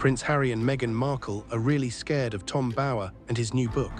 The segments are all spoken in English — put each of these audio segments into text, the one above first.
Prince Harry and Meghan Markle are really scared of Tom Bower and his new book.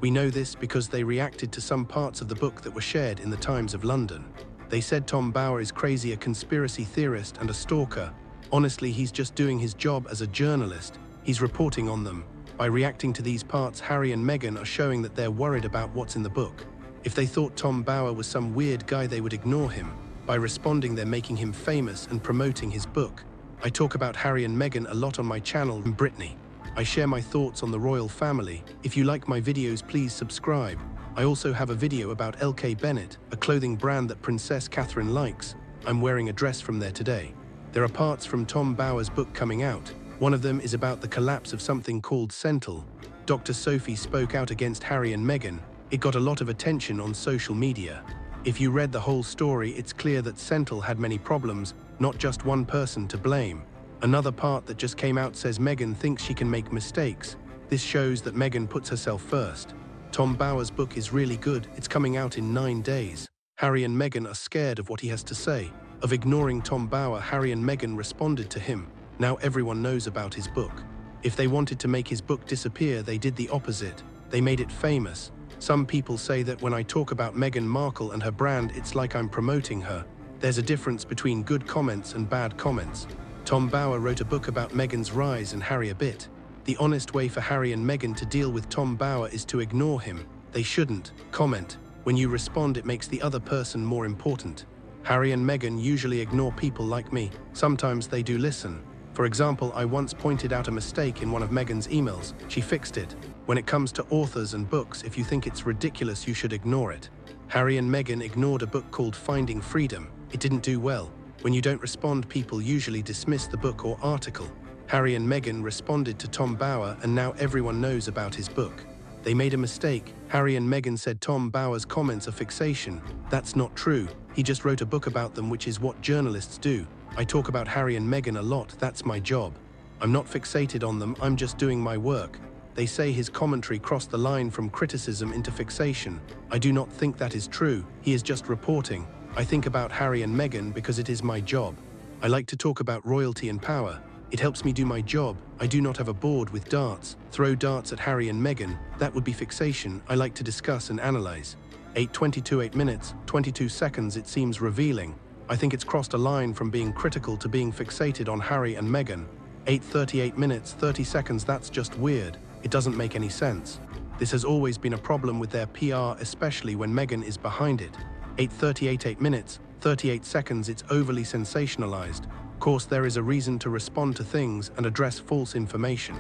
We know this because they reacted to some parts of the book that were shared in the Times of London. They said Tom Bower is crazy, a conspiracy theorist and a stalker. Honestly, he's just doing his job as a journalist. He's reporting on them. By reacting to these parts, Harry and Meghan are showing that they're worried about what's in the book. If they thought Tom Bower was some weird guy, they would ignore him. By responding, they're making him famous and promoting his book. I talk about Harry and Meghan a lot on my channel, Brittany. I share my thoughts on the royal family. If you like my videos, please subscribe. I also have a video about LK Bennett, a clothing brand that Princess Catherine likes. I'm wearing a dress from there today. There are parts from Tom Bower's book coming out. One of them is about the collapse of something called Betrayal. Dr. Sophie spoke out against Harry and Meghan. It got a lot of attention on social media. If you read the whole story, it's clear that Betrayal had many problems, not just one person to blame. Another part that just came out says Meghan thinks she can make mistakes. This shows that Meghan puts herself first. Tom Bower's book is really good. It's coming out in 9 days. Harry and Meghan are scared of what he has to say. Of ignoring Tom Bower, Harry and Meghan responded to him. Now everyone knows about his book. If they wanted to make his book disappear, they did the opposite. They made it famous. Some people say that when I talk about Meghan Markle and her brand, it's like I'm promoting her. There's a difference between good comments and bad comments. Tom Bower wrote a book about Meghan's rise and Harry a bit. The honest way for Harry and Meghan to deal with Tom Bower is to ignore him. They shouldn't comment. When you respond, it makes the other person more important. Harry and Meghan usually ignore people like me. Sometimes they do listen. For example, I once pointed out a mistake in one of Meghan's emails. She fixed it. When it comes to authors and books, if you think it's ridiculous, you should ignore it. Harry and Meghan ignored a book called Finding Freedom. It didn't do well. When you don't respond, people usually dismiss the book or article. Harry and Meghan responded to Tom Bower, and now everyone knows about his book. They made a mistake. Harry and Meghan said Tom Bower's comments are fixation. That's not true. He just wrote a book about them, which is what journalists do. I talk about Harry and Meghan a lot. That's my job. I'm not fixated on them. I'm just doing my work. They say his commentary crossed the line from criticism into fixation. I do not think that is true. He is just reporting. I think about Harry and Meghan because it is my job. I like to talk about royalty and power. It helps me do my job. I do not have a board with darts. Throw darts at Harry and Meghan. That would be fixation. I like to discuss and analyze. 8:22, 8 minutes, 22 seconds. It seems revealing. I think it's crossed a line from being critical to being fixated on Harry and Meghan. 8:38 minutes, 30 seconds. That's just weird. It doesn't make any sense. This has always been a problem with their PR, especially when Meghan is behind it. 8:38, 8 minutes, 38 seconds. It's overly sensationalized. Of course, there is a reason to respond to things and address false information.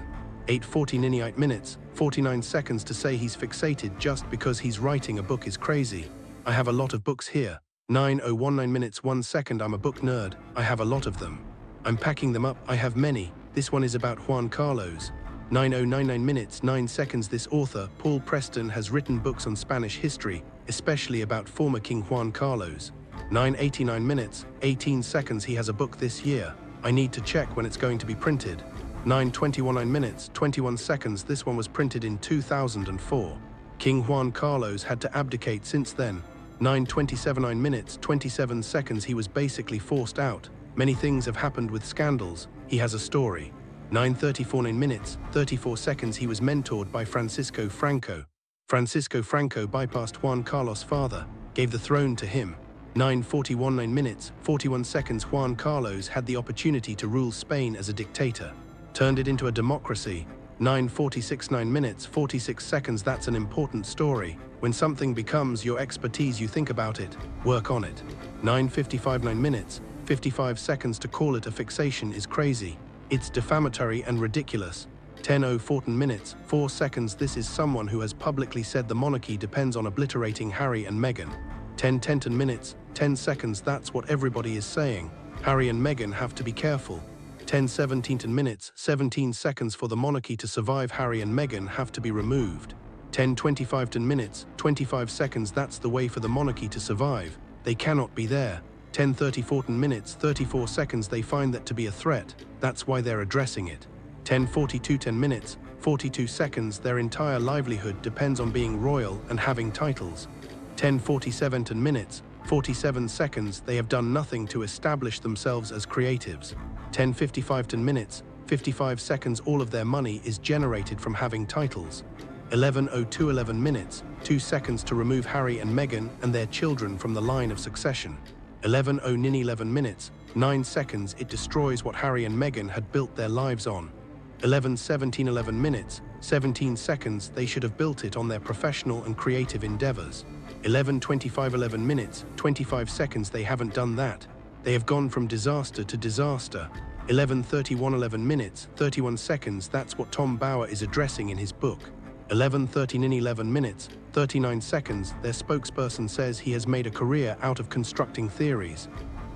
8:49 minutes, 49 seconds. To say he's fixated just because he's writing a book is crazy. I have a lot of books here. 9:19 minutes, 1 second. I'm a book nerd. I have a lot of them. I'm packing them up. I have many. This one is about Juan Carlos. 9:99 minutes, 9 seconds. This author, Paul Preston, has written books on Spanish history, especially about former King Juan Carlos. 9:89 minutes, 18 seconds. He has a book this year. I need to check when it's going to be printed. 9:21 minutes, 21 seconds. This one was printed in 2004. King Juan Carlos had to abdicate since then. 9:27 minutes, 27 seconds. He was basically forced out. Many things have happened with scandals. He has a story. 9:34 minutes, 34 seconds. He was mentored by Francisco Franco. Francisco Franco bypassed Juan Carlos' father, gave the throne to him. 9:41 minutes, 41 seconds. Juan Carlos had the opportunity to rule Spain as a dictator, turned it into a democracy. 9:46 minutes, 46 seconds. That's an important story. When something becomes your expertise, you think about it, work on it. 9:55 minutes, 55 seconds. To call it a fixation is crazy. It's defamatory and ridiculous. 10:04 minutes, 4 seconds. This is someone who has publicly said the monarchy depends on obliterating Harry and Meghan. 10:10 minutes, 10 seconds. That's what everybody is saying. Harry and Meghan have to be careful. 10:17 minutes, 17 seconds. For the monarchy to survive, Harry and Meghan have to be removed. 10:25 minutes, 25 seconds. That's the way for the monarchy to survive. They cannot be there. 10:34 minutes, 34 seconds. They find that to be a threat. That's why they're addressing it. 10:42 minutes, 42 seconds. Their entire livelihood depends on being royal and having titles. 10:47 minutes, 47 seconds. They have done nothing to establish themselves as creatives. 10:55 minutes, 55 seconds all of their money is generated from having titles. 11:02 11 minutes, 2 seconds to remove Harry and Meghan and their children from the line of succession. 11:09 11 minutes, 9 seconds it destroys what Harry and Meghan had built their lives on. 11:17 11 minutes, 17 seconds they should have built it on their professional and creative endeavors. 11:25 11 minutes, 25 seconds they haven't done that. They have gone from disaster to disaster. 11:31 11 minutes, 31 seconds that's what Tom Bower is addressing in his book. 11:39 11 minutes, 39 seconds their spokesperson says he has made a career out of constructing theories.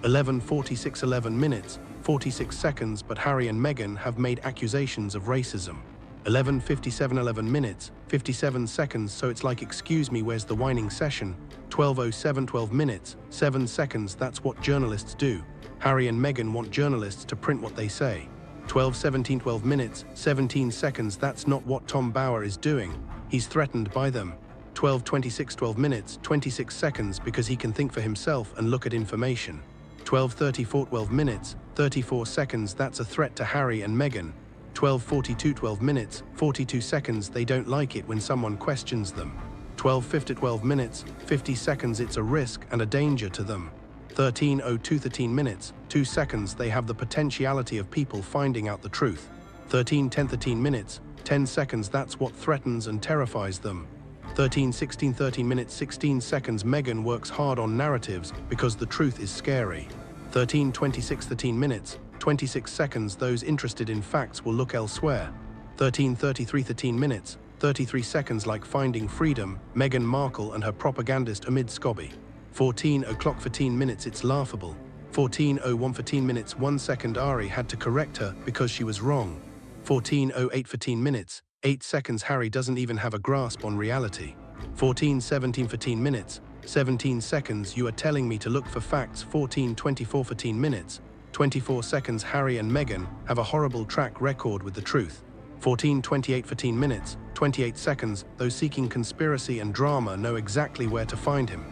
11:46 11 minutes, 46 seconds but Harry and Meghan have made accusations of racism. 11:57 11 minutes, 57 seconds so it's like excuse me where's the whining session. 12:07 12 minutes, 7 seconds that's what journalists do. Harry and Meghan want journalists to print what they say. 12:17 12 minutes, 17 seconds that's not what Tom Bower is doing. He's threatened by them. 12:26 12 minutes, 26 seconds because he can think for himself and look at information. 12:34 12 minutes, 34 seconds that's a threat to Harry and Meghan. 12:42 12 minutes, 42 seconds they don't like it when someone questions them. 12:50 12 minutes, 50 seconds it's a risk and a danger to them. 13:02 13 minutes, 2 seconds they have the potentiality of people finding out the truth. 13:10 13 minutes, 10 seconds that's what threatens and terrifies them. 13:16 13 minutes 16 seconds Meghan works hard on narratives because the truth is scary. 13:26 13 minutes, 26 seconds those interested in facts will look elsewhere. 13:33 13 minutes, 33 seconds like finding freedom, Meghan Markle and her propagandist amid SCOBY. 14:00 14 minutes it's laughable. 14:01 14 minutes 1 second Ari had to correct her because she was wrong. 14:08 14 minutes, 8 seconds Harry doesn't even have a grasp on reality. 14:17 14 minutes, 17 seconds you are telling me to look for facts. 14:24 14 minutes, 24 seconds Harry and Meghan have a horrible track record with the truth. 14:28 14 minutes, 28 seconds those seeking conspiracy and drama know exactly where to find him.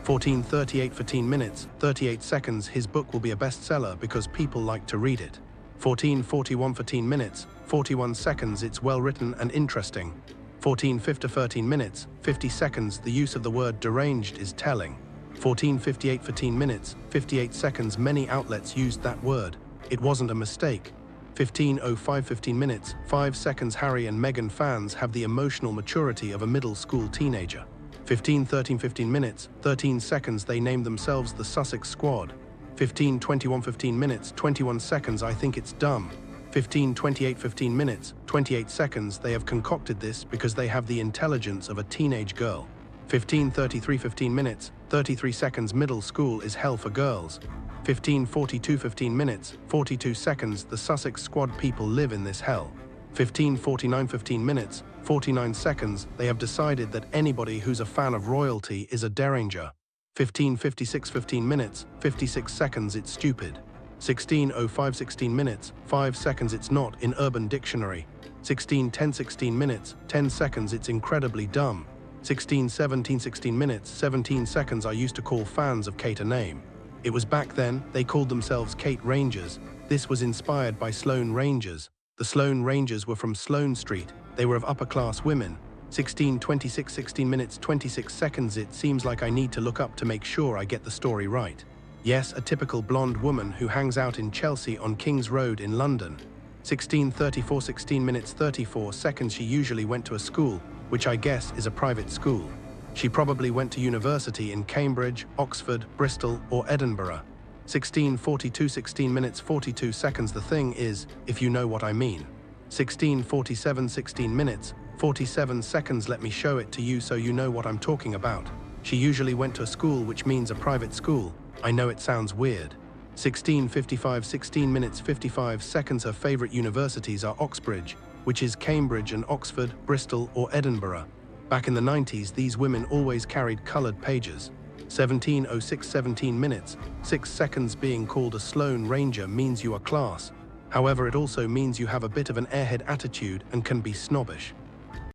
14:38 14 minutes, 38 seconds his book will be a bestseller because people like to read it. 14:41 14 minutes, 41 seconds it's well written and interesting. 14:50 13 minutes, 50 seconds the use of the word deranged is telling. 14:58 14 minutes, 58 seconds many outlets used that word. It wasn't a mistake. 15:05 15 minutes, 5 seconds Harry and Meghan fans have the emotional maturity of a middle school teenager. 15:13 15 minutes, 13 seconds they name themselves the Sussex Squad. 15:21 15 minutes, 21 seconds I think it's dumb. 15:28 15 minutes, 28 seconds they have concocted this because they have the intelligence of a teenage girl. 15:33 15 minutes, 33 seconds middle school is hell for girls. 15:42 15 minutes, 42 seconds the Sussex Squad people live in this hell. 15:49 15 minutes, 49 seconds they have decided that anybody who's a fan of royalty is a derringer. 15:56 15 minutes, 56 seconds it's stupid. 16:05 16 minutes, 5 seconds it's not in Urban Dictionary. 16:10 16 minutes, 10 seconds it's incredibly dumb. 16:17 16 minutes, 17 seconds I used to call fans of Kate a name. It was back then, they called themselves Kate Rangers. This was inspired by Sloane Rangers. The Sloane Rangers were from Sloane Street. They were of upper-class women. 16:26 16 minutes 26 seconds it seems like I need to look up to make sure I get the story right. Yes, a typical blonde woman who hangs out in Chelsea on King's Road in London. 16:34 16 minutes 34 seconds she usually went to a school, which I guess is a private school. She probably went to university in Cambridge, Oxford, Bristol, or Edinburgh. 16:42 16 minutes 42 seconds the thing is, if you know what I mean. 16:47 16 minutes, 47 seconds let me show it to you so you know what I'm talking about. She usually went to a school which means a private school. I know it sounds weird. 16:55 16 minutes 55 seconds her favorite universities are Oxbridge, which is Cambridge, and Oxford, Bristol, or Edinburgh. Back in the 90s these women always carried colored pages. 17:06 17 minutes, 6 seconds being called a Sloane Ranger means you are class. However, it also means you have a bit of an airhead attitude and can be snobbish.